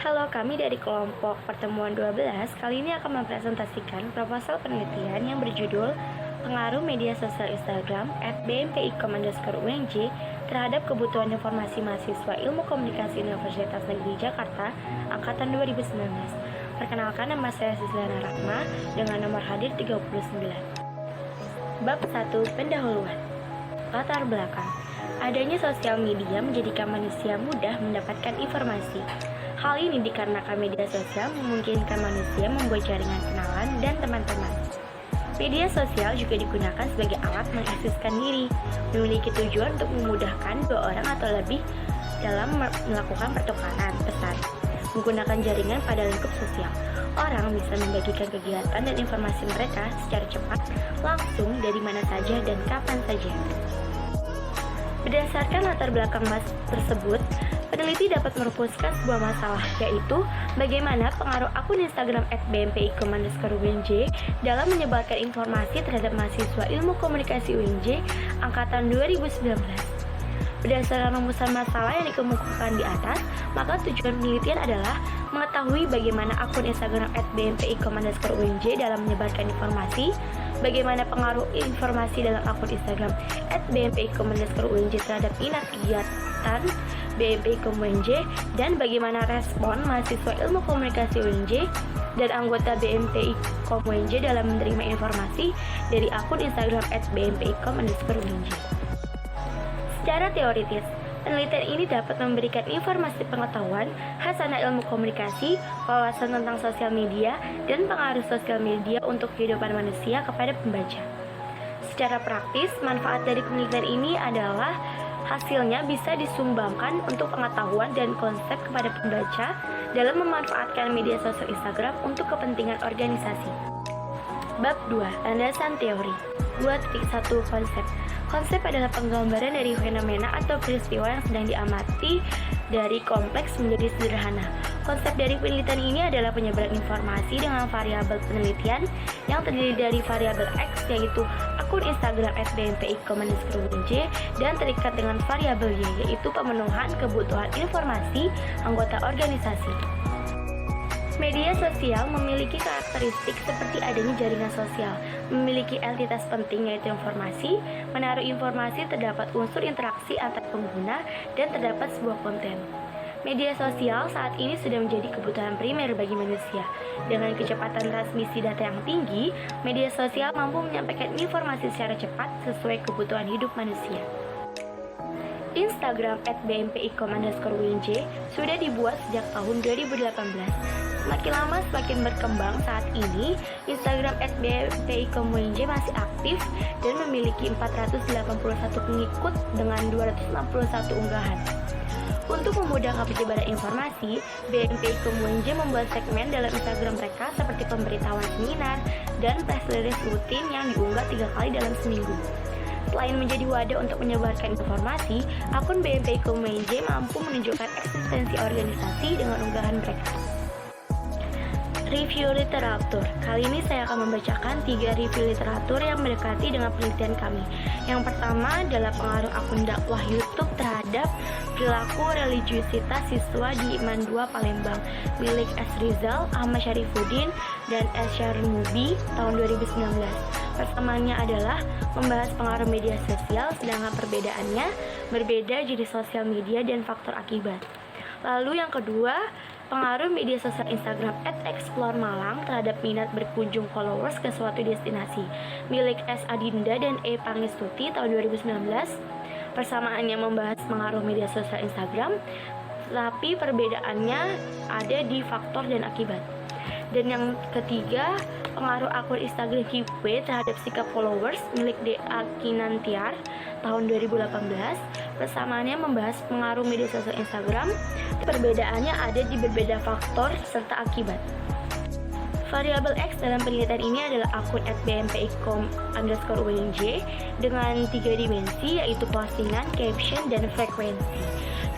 Halo, kami dari kelompok pertemuan 12 kali ini akan mempresentasikan proposal penelitian yang berjudul Pengaruh Media Sosial Instagram @bmpicom_UNJ terhadap kebutuhan informasi mahasiswa Ilmu Komunikasi Universitas Negeri Jakarta Angkatan 2019. Perkenalkan, nama saya Sislana Rahma dengan nomor hadir 39. Bab 1. Pendahuluan. Latar belakang. Adanya sosial media menjadikan manusia mudah mendapatkan informasi. Hal ini dikarenakan media sosial memungkinkan manusia membuat jaringan kenalan dan teman-teman. Media sosial juga digunakan sebagai alat mengekspresikan diri, memiliki tujuan untuk memudahkan dua orang atau lebih dalam melakukan pertukaran pesan. Menggunakan jaringan pada lingkup sosial, orang bisa membagikan kegiatan dan informasi mereka secara cepat, langsung dari mana saja dan kapan saja. Berdasarkan latar belakang tersebut, peneliti dapat merumuskan sebuah masalah, yaitu bagaimana pengaruh akun Instagram @bmpicom_UNJ dalam menyebarkan informasi terhadap mahasiswa Ilmu Komunikasi UNJ Angkatan 2019. Berdasarkan rumusan masalah yang dikemukakan di atas, maka tujuan penelitian adalah mengetahui bagaimana akun Instagram @bmpicom_UNJ dalam menyebarkan informasi, bagaimana pengaruh informasi dalam akun Instagram @bmpicom_UNJ terhadap minat kegiatan BMPIKOM-UNJ, dan bagaimana respon mahasiswa Ilmu Komunikasi UNJ dan anggota BMPIKOM-UNJ dalam menerima informasi dari akun Instagram @bmpicom_UNJ. Secara teoritis, penelitian ini dapat memberikan informasi pengetahuan, khasanah ilmu komunikasi, wawasan tentang sosial media, dan pengaruh sosial media untuk kehidupan manusia kepada pembaca. Secara praktis, manfaat dari penelitian ini adalah hasilnya bisa disumbangkan untuk pengetahuan dan konsep kepada pembaca dalam memanfaatkan media sosial Instagram untuk kepentingan organisasi. Bab 2. Landasan teori. 2.1 Konsep. Konsep adalah penggambaran dari fenomena atau peristiwa yang sedang diamati dari kompleks menjadi sederhana. Konsep dari penelitian ini adalah penyebaran informasi dengan variabel penelitian yang terdiri dari variabel X, yaitu akun Instagram @bmpicom_UNJ, dan terikat dengan variabel Y, yaitu pemenuhan kebutuhan informasi anggota organisasi. Media sosial memiliki karakteristik seperti adanya jaringan sosial, memiliki entitas penting yaitu informasi, menaruh informasi, terdapat unsur interaksi antar pengguna, dan terdapat sebuah konten. Media sosial saat ini sudah menjadi kebutuhan primer bagi manusia. Dengan kecepatan transmisi data yang tinggi, media sosial mampu menyampaikan informasi secara cepat sesuai kebutuhan hidup manusia. Instagram @bmpicom_UNJ sudah dibuat sejak tahun 2018. Semakin lama semakin berkembang. Saat ini Instagram @bmpicom_UNJ masih aktif dan memiliki 481 pengikut dengan 261 unggahan. Untuk memudahkan penyebaran informasi, BMPIKOM-UNJ membuat segmen dalam Instagram mereka seperti pemberitahuan seminar dan press release rutin yang diunggah 3 kali dalam seminggu. Selain menjadi wadah untuk menyebarkan informasi, akun BMPIKOM-UNJ mampu menunjukkan eksistensi organisasi dengan unggahan mereka. Review literatur. Kali ini saya akan membacakan 3 review literatur yang mendekati dengan penelitian kami. Yang pertama adalah pengaruh akun dakwah YouTube terhadap perilaku religiusitas siswa di IMAN 2 Palembang, milik S. Rizal, Ahmad Syarifuddin, dan S. Syarnubi tahun 2019. Persamaannya adalah membahas pengaruh media sosial, sedangkan perbedaannya berbeda jenis sosial media dan faktor akibat. Lalu yang kedua, pengaruh media sosial Instagram @explore_malang terhadap minat berkunjung followers ke suatu destinasi, milik S. Adinda dan E. Pangestuti tahun 2019. Persamaannya membahas pengaruh media sosial Instagram, tapi perbedaannya ada di faktor dan akibat. Dan yang ketiga, pengaruh akun Instagram Keepway terhadap sikap followers, milik D.A. Kinantiar tahun 2018. Persamaannya membahas pengaruh media sosial Instagram, perbedaannya ada di berbeda faktor serta akibat. Variabel X dalam penelitian ini adalah akun @bmpicom_UNJ dengan 3 dimensi, yaitu postingan, caption, dan frekuensi.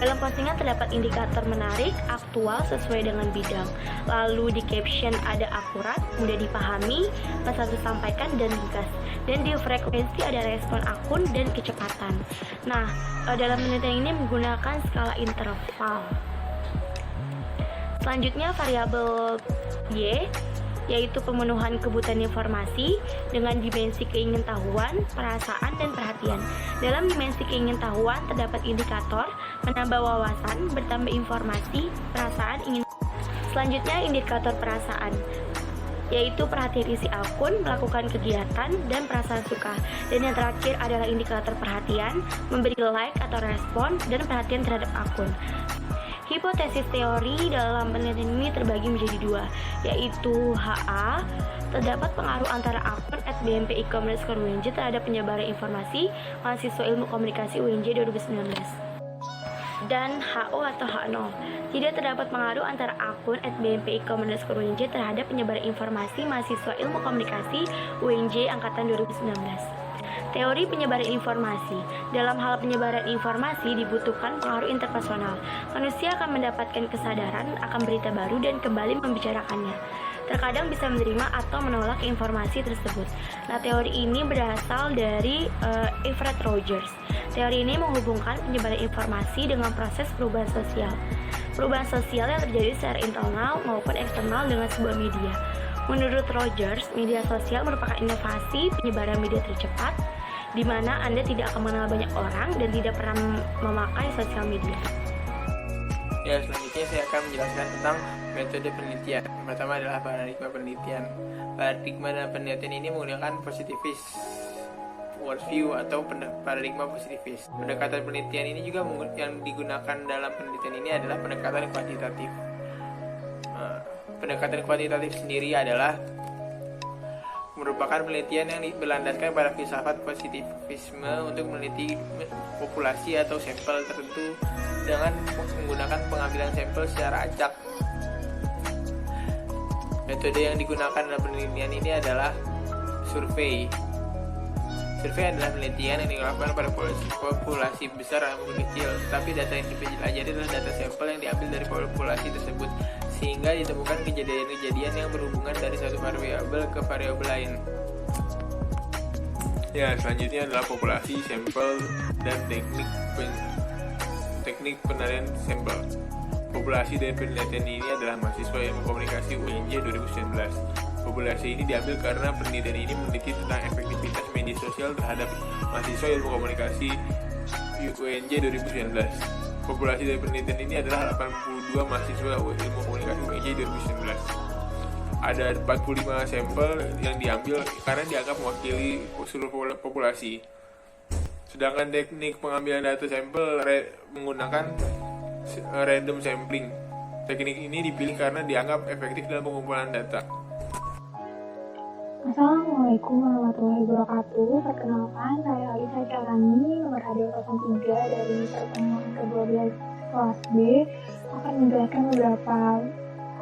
Dalam postingan terdapat indikator menarik, aktual, sesuai dengan bidang. Lalu di caption ada akurat, mudah dipahami, pesan disampaikan, dan ringkas. Dan di frekuensi ada respon akun dan kecepatan. Nah, dalam penelitian ini menggunakan skala interval. Selanjutnya variabel Y, yaitu pemenuhan kebutuhan informasi dengan dimensi keingintahuan, perasaan, dan perhatian. Dalam dimensi keingintahuan terdapat indikator, menambah wawasan, bertambah informasi, perasaan, ingin. Selanjutnya indikator perasaan, yaitu perhatian isi akun, melakukan kegiatan, dan perasaan suka. Dan yang terakhir adalah indikator perhatian, memberi like atau respon, dan perhatian terhadap akun. Hipotesis teori dalam penelitian ini terbagi menjadi dua, yaitu HA, terdapat pengaruh antara akun @bmpi_UNJ terhadap penyebaran informasi mahasiswa ilmu komunikasi UNJ 2019. Dan HO atau H0, tidak terdapat pengaruh antara akun @bmpi_UNJ terhadap penyebaran informasi mahasiswa ilmu komunikasi UNJ angkatan 2019. Teori penyebaran informasi. Dalam hal penyebaran informasi dibutuhkan pengaruh interpersonal. Manusia akan mendapatkan kesadaran akan berita baru dan kembali membicarakannya. Terkadang bisa menerima atau menolak informasi tersebut. Nah, teori ini berasal dari Everett Rogers. Teori ini menghubungkan penyebaran informasi dengan proses perubahan sosial. Perubahan sosial yang terjadi secara internal maupun eksternal dengan sebuah media. Menurut Rogers, media sosial merupakan inovasi penyebaran media tercepat, di mana Anda tidak akan mengenal banyak orang dan tidak pernah memakai sosial media. Ya, selanjutnya saya akan menjelaskan tentang metode penelitian. Yang pertama adalah paradigma penelitian. Paradigma dalam penelitian ini menggunakan positivist worldview atau paradigma positifis. Pendekatan penelitian ini juga yang digunakan dalam penelitian ini adalah pendekatan kuantitatif. Pendekatan kuantitatif sendiri adalah merupakan penelitian yang berlandaskan pada filsafat positivisme untuk meneliti populasi atau sampel tertentu dengan menggunakan pengambilan sampel secara acak. Metode yang digunakan dalam penelitian ini adalah survei. Survei adalah penelitian yang dilakukan pada populasi besar maupun kecil, tetapi data yang dipelajari adalah data sampel yang diambil dari populasi tersebut, sehingga ditemukan kejadian-kejadian yang berhubungan dari satu variabel ke variabel lain. Ya, selanjutnya adalah populasi, sampel, dan teknik penilaian sampel. Populasi dari penelitian ini adalah mahasiswa ilmu komunikasi UNJ 2019. Populasi ini diambil karena penelitian ini meneliti tentang efektivitas media sosial terhadap mahasiswa ilmu komunikasi UNJ 2019. Populasi dari penelitian ini adalah 82 mahasiswa ilmu komunikasi UNJ 2019. Ada 45 sampel yang diambil karena dianggap mewakili seluruh populasi. Sedangkan teknik pengambilan data sampel menggunakan random sampling. Teknik ini dipilih karena dianggap efektif dalam pengumpulan data. Assalamualaikum warahmatullahi wabarakatuh. Perkenalkan, saya Alisa Carani, nomor radio 03 dari pertemuan ke-12 kelas B, akan menjelaskan beberapa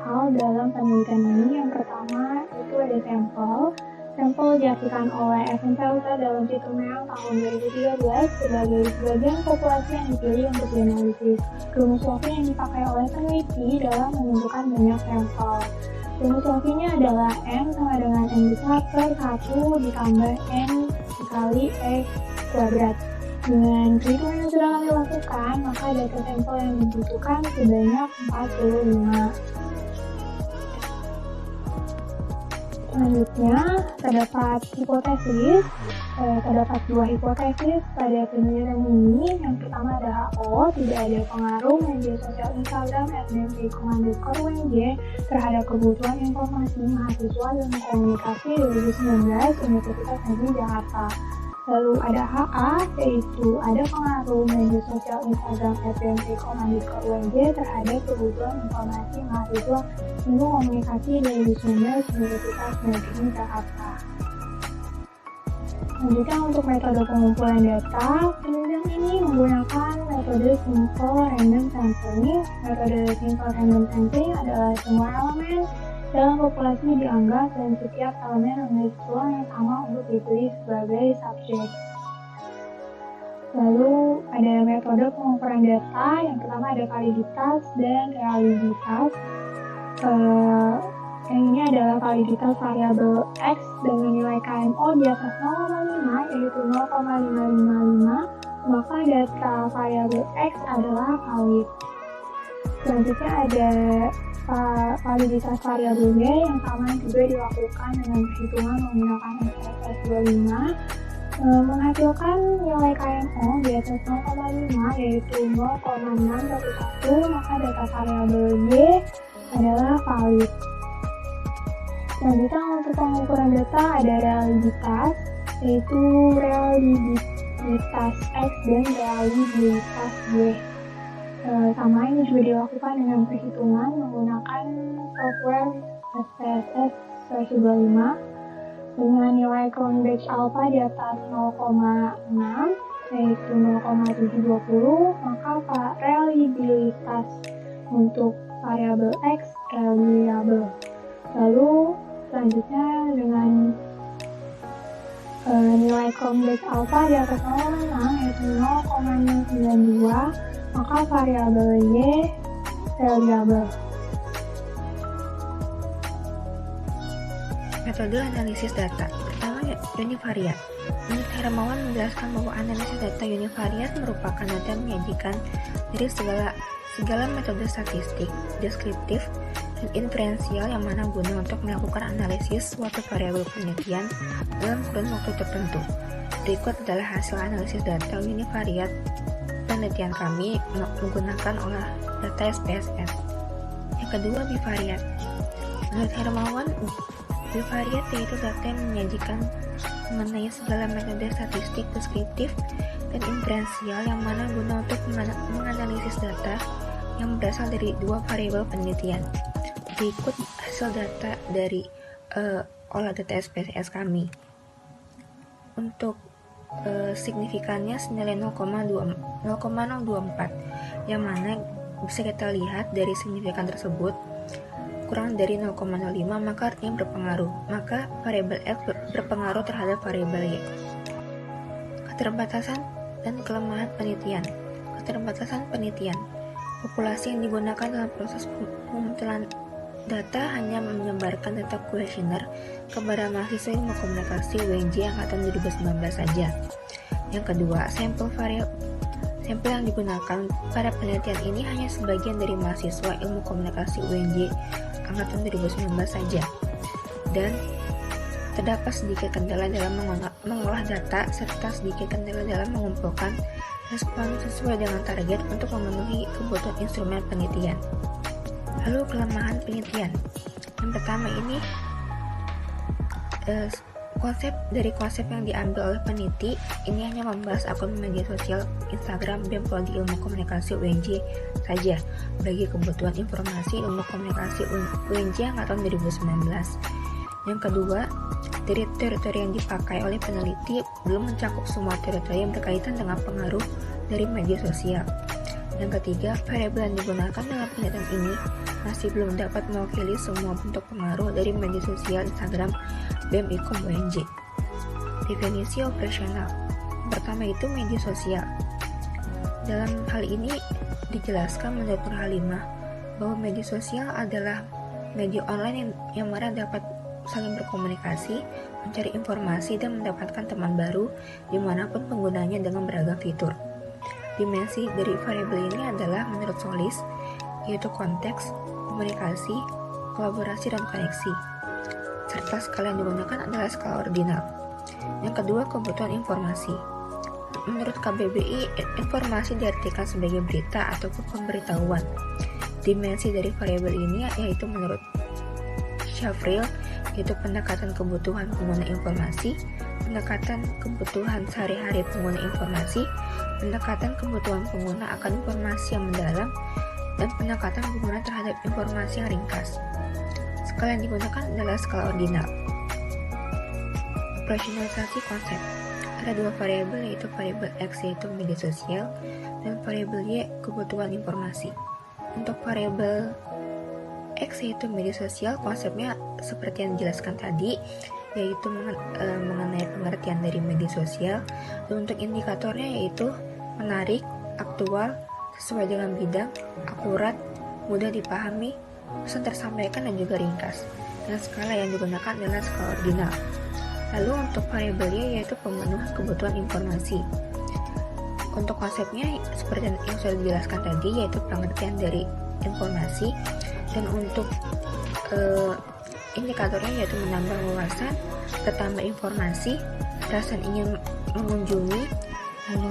hal dalam penelitian ini. Yang pertama itu ada sampel. Sampel dihasilkan oleh SMK UTA dalam situng Meang tahun 2013 sebagai sebagian populasi yang dipilih untuk dianalisis. Rumus Wolfing yang dipakai oleh peneliti dalam menentukan banyak sampel. Rumus Wolfingnya adalah M sama dengan N besar per 1 ditambah N dikali X kuadrat. Dengan perhitungan yang sudah kami lakukan, maka data sampel yang dibutuhkan sebanyak 45. Selanjutnya, terdapat hipotesis. Terdapat dua hipotesis pada penelitian ini. Yang pertama ada HO, tidak ada pengaruh media sosial Instagram @bmpi_UNJ terhadap kebutuhan informasi mahasiswa ilmu komunikasi 2019 Universitas Negeri Jakarta. Lalu ada HA, yaitu ada pengaruh media sosial Instagram @bmpi_UNJ terhadap kebutuhan informasi mahasiswa ilmu komunikasi 2019 Universitas Negeri Jakarta. Selanjutnya untuk metode pengumpulan data, penelitian ini menggunakan metode simple random sampling. Metode simple random sampling adalah semua elemen dalam populasi dianggap dan setiap elemen memiliki peluang yang sama untuk dipilih sebagai subjek. Lalu ada metode pengumpulan data, yang pertama ada validitas dan realiditas. Yang ini adalah validitas variabel X dengan nilai KMO di atas 0,5 yaitu 0,555, maka data variabel X adalah valid. Selanjutnya ada validitas variabel Y yang sama juga dilakukan dengan perhitungan menggunakan SPSS 25 menghasilkan nilai KMO di atas 0,5 yaitu 0,611, maka data variabel Y adalah valid. Selanjutnya untuk pengukuran data ada realitas, yaitu realitas X dan realitas Y. Sama ini juga dilakukan dengan perhitungan menggunakan software SPSS versi 25 dengan nilai crown batch alpha di atas 0,6 yaitu 0,720, maka reliabilitas untuk variabel X reliable. Lalu selanjutnya dengan nilai crown batch alpha di atas 0,6 yaitu 0,692, maka variabel Y reliable. Metode analisis data. Pertama, univariat. Menurut Hermawan menjelaskan bahwa analisis data univariat merupakan data yang menyajikan dari segala metode statistik, deskriptif, dan inferensial yang mana guna untuk melakukan analisis suatu variabel penelitian dalam kurun waktu tertentu. Berikut adalah hasil analisis data univariat penelitian kami menggunakan olah data SPSS. Yang kedua, bivariat. Menurut Hermawan, bivariat yaitu data yang menyajikan mengenai segala metode statistik, deskriptif, dan inferensial yang mana guna untuk menganalisis data yang berasal dari dua variabel penelitian. Berikut hasil data dari olah data SPSS kami. Untuk signifikannya senilai 0,024, yang mana bisa kita lihat dari signifikan tersebut kurang dari 0,05 maka artinya berpengaruh, maka variabel X berpengaruh terhadap variabel Y. Keterbatasan dan kelemahan penelitian. Keterbatasan penelitian. Populasi yang digunakan dalam proses pengumpulan data hanya menyebarkan data kuesioner kepada mahasiswa ilmu komunikasi UNJ angkatan 2019 saja. Yang kedua, sampel yang digunakan pada penelitian ini hanya sebagian dari mahasiswa ilmu komunikasi UNJ angkatan 2019 saja, dan terdapat sedikit kendala dalam mengolah data serta sedikit kendala dalam mengumpulkan respon sesuai dengan target untuk memenuhi kebutuhan instrumen penelitian. Lalu kelemahan penelitian. Yang pertama ini konsep yang diambil oleh peneliti ini hanya membahas akun media sosial Instagram BEM Prodi Ilmu Komunikasi UNJ saja bagi kebutuhan informasi ilmu komunikasi UNJ angkatan 2019. Yang kedua, teritori yang dipakai oleh peneliti belum mencakup semua teritori yang berkaitan dengan pengaruh dari media sosial. Yang ketiga, variabel yang digunakan dalam penelitian ini masih belum dapat mewakili semua bentuk pengaruh dari media sosial Instagram BEM IKOM UNJ. Definisi operasional. Pertama itu media sosial. Dalam hal ini dijelaskan menurut Nur Halimah bahwa media sosial adalah media online yang mana dapat saling berkomunikasi, mencari informasi, dan mendapatkan teman baru dimanapun penggunanya dengan beragam fitur. Dimensi dari variabel ini adalah menurut Solis, yaitu konteks, komunikasi, kolaborasi, dan koneksi. Serta skala yang digunakan adalah skala ordinal. Yang kedua, kebutuhan informasi. Menurut KBBI, informasi diartikan sebagai berita ataupun pemberitahuan. Dimensi dari variabel ini yaitu menurut Shafril, yaitu pendekatan kebutuhan pengguna informasi, pendekatan kebutuhan sehari-hari pengguna informasi, pendekatan kebutuhan pengguna akan informasi yang mendalam, dan pendekatan pengguna terhadap informasi yang ringkas. Skala yang digunakan adalah skala ordinal. Operasionalisasi konsep. Ada dua variabel, yaitu variabel X yaitu media sosial dan variabel Y kebutuhan informasi. Untuk variabel X yaitu media sosial, konsepnya seperti yang dijelaskan tadi, yaitu mengenai pengertian dari media sosial, dan untuk indikatornya yaitu menarik, aktual, sesuai dengan bidang, akurat, mudah dipahami, pesan tersampaikan, dan juga ringkas. Dan skala yang digunakan adalah skala ordinal. Lalu untuk variabel Y yaitu pemenuhan kebutuhan informasi. Untuk konsepnya seperti yang sudah dijelaskan tadi, yaitu pengertian dari informasi, Dan untuk indikatornya yaitu menambah wawasan, bertambah informasi, perasaan ingin mengunjungi, lalu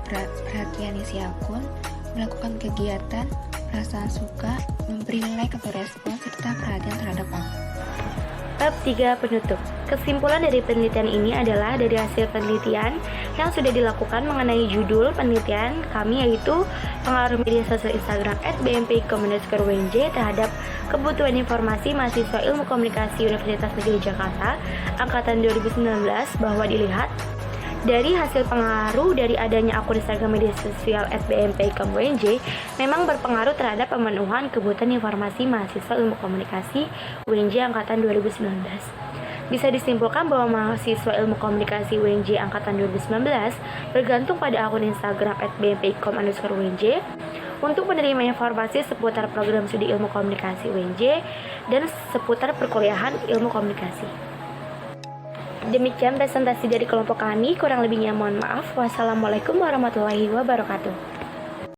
perhatian isi akun, melakukan kegiatan, perasaan suka, memberi like atau respon, serta perhatian terhadap akun. Bab 3 penutup. Kesimpulan dari penelitian ini adalah dari hasil penelitian yang sudah dilakukan mengenai judul penelitian kami, yaitu pengaruh media sosial Instagram @bmpi_UNJ terhadap kebutuhan informasi mahasiswa Ilmu Komunikasi Universitas Negeri Jakarta angkatan 2019, bahwa dilihat dari hasil pengaruh dari adanya akun Instagram media sosial @bmpi_UNJ memang berpengaruh terhadap pemenuhan kebutuhan informasi mahasiswa Ilmu Komunikasi UNJ angkatan 2019. Bisa disimpulkan bahwa mahasiswa Ilmu Komunikasi UNJ angkatan 2019 bergantung pada akun Instagram @bmpi_UNJ untuk menerima informasi seputar program studi Ilmu Komunikasi UNJ dan seputar perkuliahan Ilmu Komunikasi. Demikian presentasi dari kelompok kami, kurang lebihnya mohon maaf. Wassalamualaikum warahmatullahi wabarakatuh.